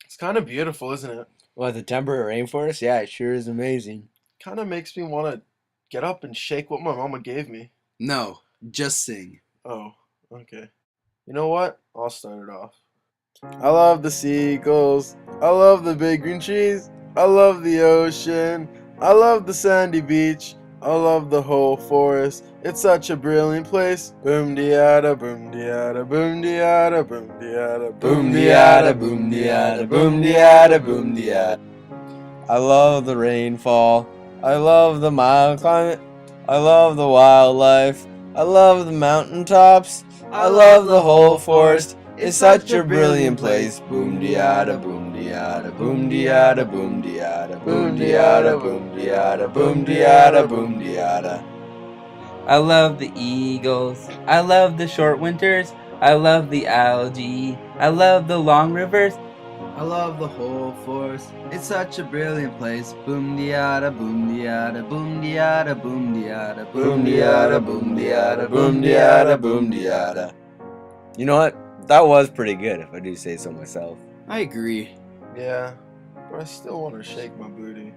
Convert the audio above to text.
It's kind of beautiful, isn't it? What, the temperate rainforest? Yeah, it sure is amazing. Kind of makes me want to get up and shake what my mama gave me. No, just sing. Oh, okay. You know what? I'll start it off. I love the seagulls. I love the big green trees. I love the ocean. I love the sandy beach. I love the whole forest. It's such a brilliant place. Boom diada, boom diada, boom diada, boom diada, Boom diada, boom diada, boom diada, boom diada. I love the rainfall. I love the mild climate. I love the wildlife. I love the mountaintops. I love the whole forest. It's such a brilliant place. Boom diada, boom diada, boom diada, boom diada, boom diada, boom diada, boom diada, boom diada. I love the eagles. I love the short winters. I love the algae. I love the long rivers. I love the whole forest. It's such a brilliant place. Boom diada, boom diada, boom diada, boom diada, Boom diada, boom diada, boom diada, boom diada. You know what? That was pretty good, if I do say so myself. I agree. Yeah, but I still want to shake my booty.